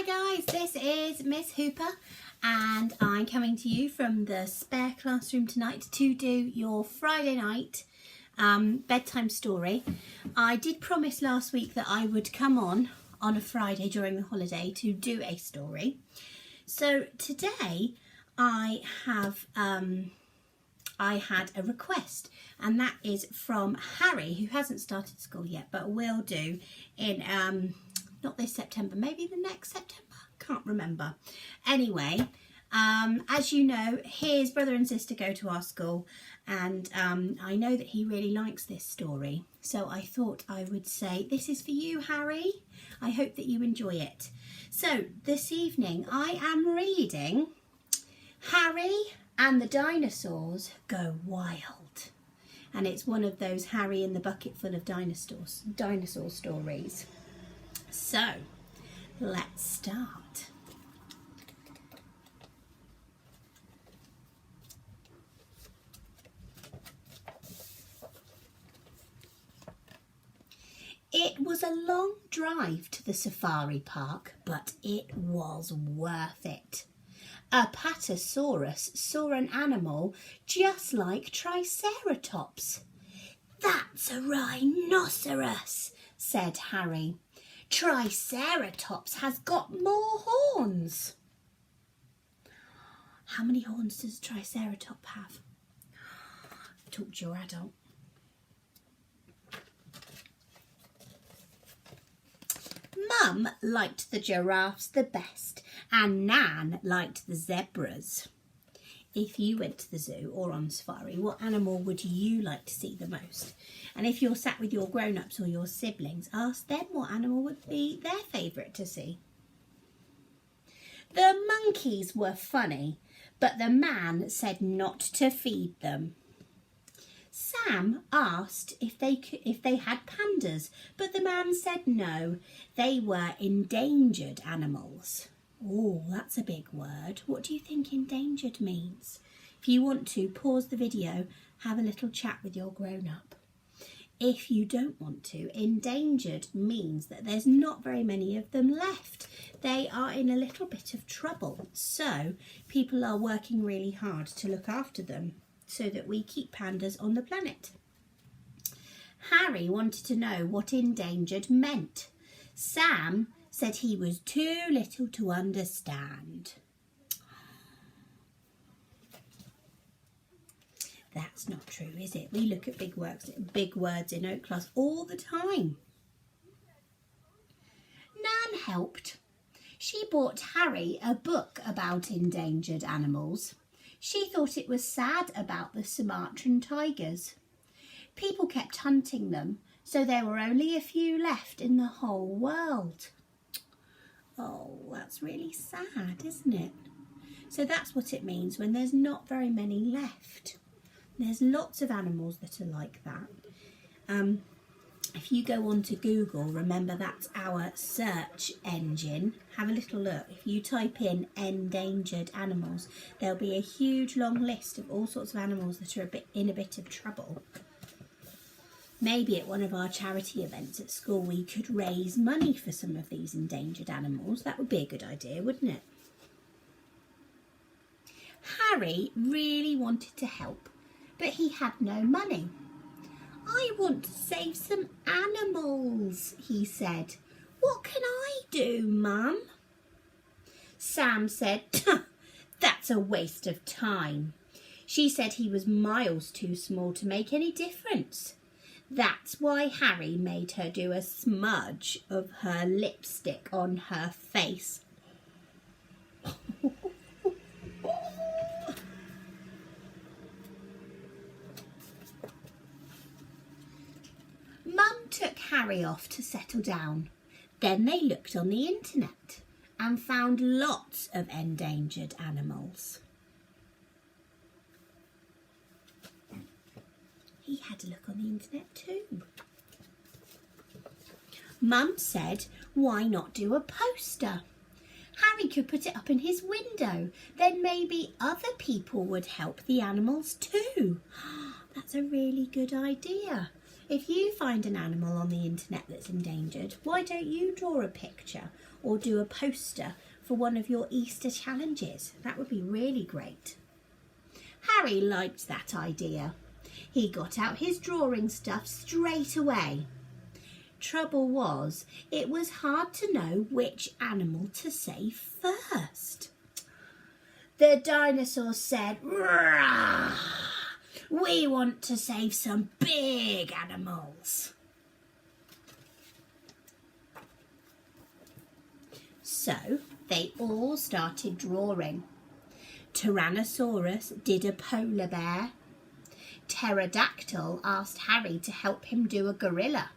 Hi guys, this is Miss Hooper and I'm coming to you from the spare classroom tonight to do your Friday night bedtime story. I did promise last week that I would come on a Friday during the holiday to do a story. So today I had a request, and that is from Harry, who hasn't started school yet but will do in not this September, maybe the next September, can't remember. Anyway, as you know, his brother and sister go to our school, and I know that he really likes this story, so I thought I would say, this is for you, Harry. I hope that you enjoy it. So this evening I am reading Harry and the Dinosaurs Go Wild, and it's one of those Harry in the Bucket Full of dinosaur stories. So let's start. It was a long drive to the safari park, but it was worth it. A Patasaurus saw an animal just like Triceratops. "That's a rhinoceros," said Harry. "Triceratops has got more horns." How many horns does a Triceratops have? Talk to your adult. Mum liked the giraffes the best, and Nan liked the zebras. If you went to the zoo or on safari, what animal would you like to see the most? And if you're sat with your grown-ups or your siblings, ask them what animal would be their favourite to see. The monkeys were funny, but the man said not to feed them. Sam asked if they had pandas, but the man said no, they were endangered animals. Oh, that's a big word. What do you think endangered means? If you want to, pause the video, have a little chat with your grown-up. If you don't want to, endangered means that there's not very many of them left. They are in a little bit of trouble, so people are working really hard to look after them so that we keep pandas on the planet. Harry wanted to know what endangered meant. Sam said he was too little to understand. That's not true, is it? We look at big words in Oak class all the time. Nan helped. She bought Harry a book about endangered animals. She thought it was sad about the Sumatran tigers. People kept hunting them, so there were only a few left in the whole world. Oh, that's really sad, isn't it? So that's what it means when there's not very many left. There's lots of animals that are like that. If you go on to Google, remember that's our search engine. Have a little look. If you type in endangered animals, there'll be a huge long list of all sorts of animals that are in a bit of trouble. Maybe at one of our charity events at school we could raise money for some of these endangered animals. That would be a good idea, wouldn't it? Harry really wanted to help, but he had no money. "I want to save some animals," he said. "What can I do, Mum?" Sam said, "That's a waste of time." She said he was miles too small to make any difference. That's why Harry made her do a smudge of her lipstick on her face. Mum took Harry off to settle down. Then they looked on the internet and found lots of endangered animals. He had a look on the internet too. Mum said, why not do a poster? Harry could put it up in his window. Then maybe other people would help the animals too. That's a really good idea. If you find an animal on the internet that's endangered, why don't you draw a picture or do a poster for one of your Easter challenges. That would be really great. Harry liked that idea. He got out his drawing stuff straight away. Trouble was, it was hard to know which animal to say first. The dinosaurs said, "Rah! We want to save some big animals." So they all started drawing. Tyrannosaurus did a polar bear. Pterodactyl asked Harry to help him do a gorilla.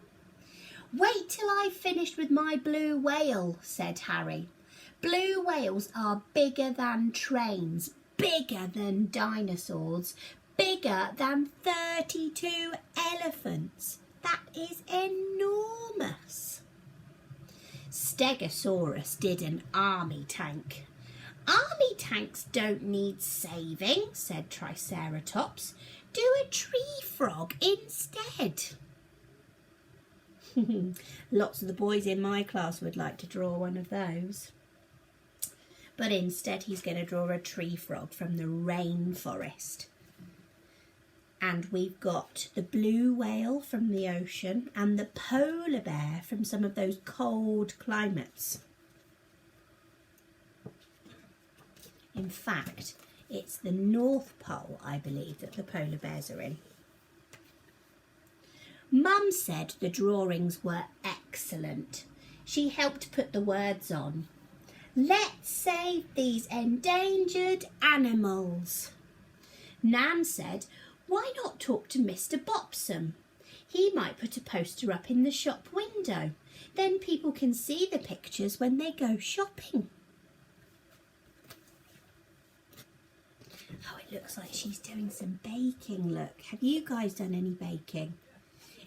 "Wait till I've finished with my blue whale," said Harry. "Blue whales are bigger than trains, bigger than dinosaurs, bigger than 32 elephants. That is enormous." Stegosaurus did an army tank. "Army tanks don't need saving," said Triceratops. "Do a tree frog instead." Lots of the boys in my class would like to draw one of those. But instead he's going to draw a tree frog from the rainforest. And we've got the blue whale from the ocean and the polar bear from some of those cold climates. In fact, it's the North Pole, I believe, that the polar bears are in. Mum said the drawings were excellent. She helped put the words on. "Let's save these endangered animals." Nan said, "Why not talk to Mr. Bopsam? He might put a poster up in the shop window. Then people can see the pictures when they go shopping." Oh, it looks like she's doing some baking. Look, have you guys done any baking?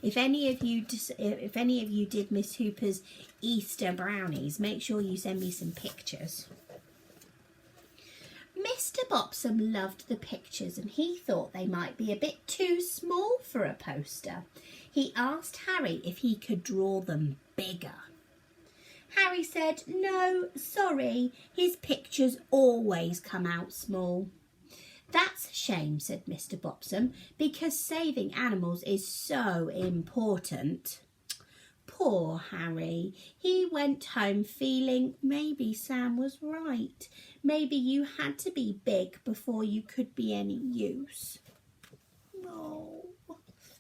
If any of you did Miss Hooper's Easter brownies, make sure you send me some pictures. Mr. Bopsam loved the pictures and he thought they might be a bit too small for a poster. He asked Harry if he could draw them bigger. Harry said, "No, sorry, his pictures always come out small." "That's a shame," said Mr. Bopsam, "because saving animals is so important." Poor Harry. He went home feeling maybe Sam was right. Maybe you had to be big before you could be any use. Oh,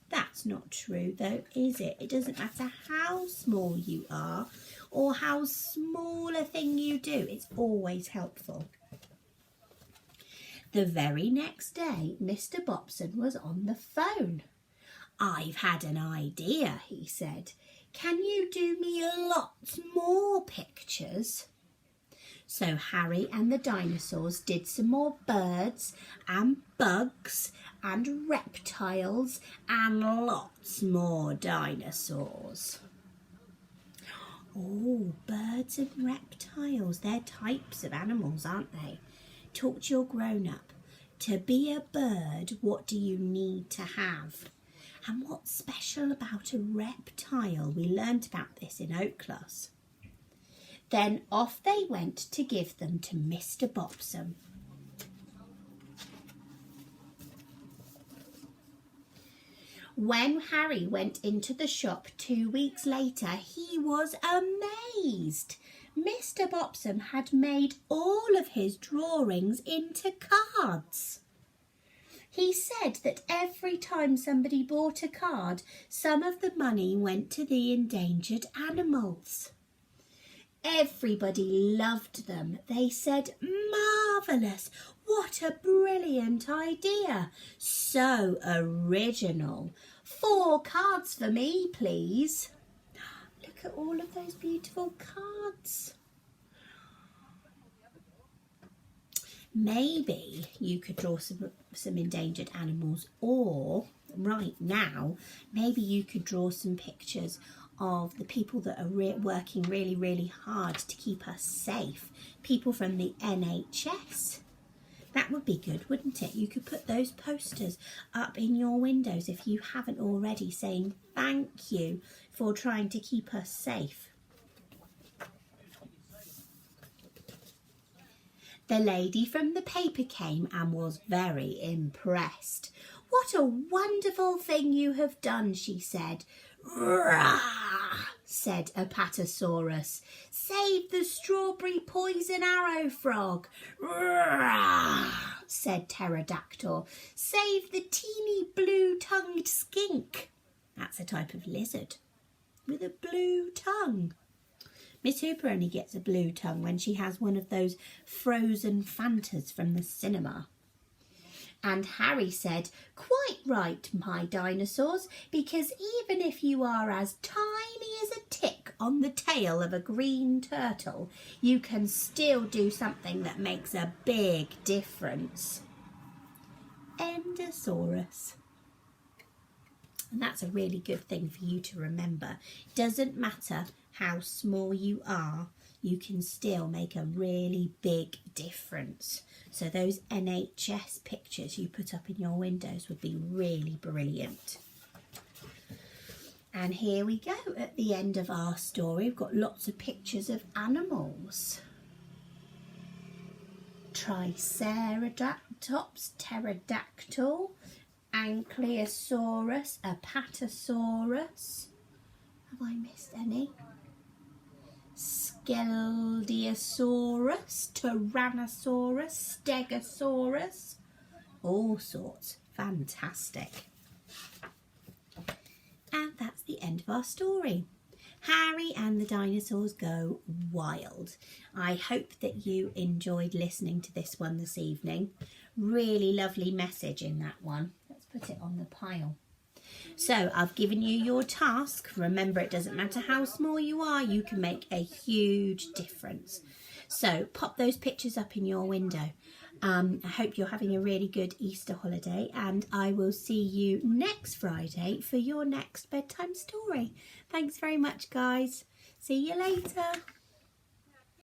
that's not true though, is it? It doesn't matter how small you are or how small a thing you do. It's always helpful. The very next day, Mr. Bopsam was on the phone. "I've had an idea," he said. "Can you do me lots more pictures?" So Harry and the dinosaurs did some more birds and bugs and reptiles and lots more dinosaurs. Oh, birds and reptiles, they're types of animals, aren't they? Talk to your grown-up. To be a bird, what do you need to have? And what's special about a reptile? We learnt about this in Oak class. Then off they went to give them to Mr. Bopsam. When Harry went into the shop 2 weeks later, he was amazed. Mr. Bopsam had made all of his drawings into cards. He said that every time somebody bought a card, some of the money went to the endangered animals. Everybody loved them. They said, "Marvellous! What a brilliant idea! So original! 4 cards for me, please." Look at all of those beautiful cards. Maybe you could draw some endangered animals, or right now, maybe you could draw some pictures of the people that are working really, really hard to keep us safe. People from the NHS. That would be good, wouldn't it? You could put those posters up in your windows if you haven't already, saying thank you for trying to keep us safe. The lady from the paper came and was very impressed. "What a wonderful thing you have done," she said. "Rah!" said Apatosaurus. "Save the strawberry poison arrow frog." "Rah!" said Pterodactyl. "Save the teeny blue-tongued skink." That's a type of lizard with a blue tongue. Miss Hooper only gets a blue tongue when she has one of those frozen Fantas from the cinema. And Harry said, "Quite right, my dinosaurs, because even if you are as tiny as a tick on the tail of a green turtle, you can still do something that makes a big difference." Endosaurus. And that's a really good thing for you to remember. Doesn't matter how small you are, you can still make a really big difference. So those NHS pictures you put up in your windows would be really brilliant. And here we go at the end of our story. We've got lots of pictures of animals. Triceratops, pterodactyl, Ankylosaurus, Apatosaurus. Have I missed any? Skeldiosaurus, Tyrannosaurus, Stegosaurus. All sorts. Fantastic. And that's the end of our story. Harry and the Dinosaurs Go Wild. I hope that you enjoyed listening to this one this evening. Really lovely message in that one. Let's put it on the pile. So I've given you your task. Remember, it doesn't matter how small you are, you can make a huge difference. So pop those pictures up in your window. I hope you're having a really good Easter holiday, and I will see you next Friday for your next bedtime story. Thanks very much, guys. See you later.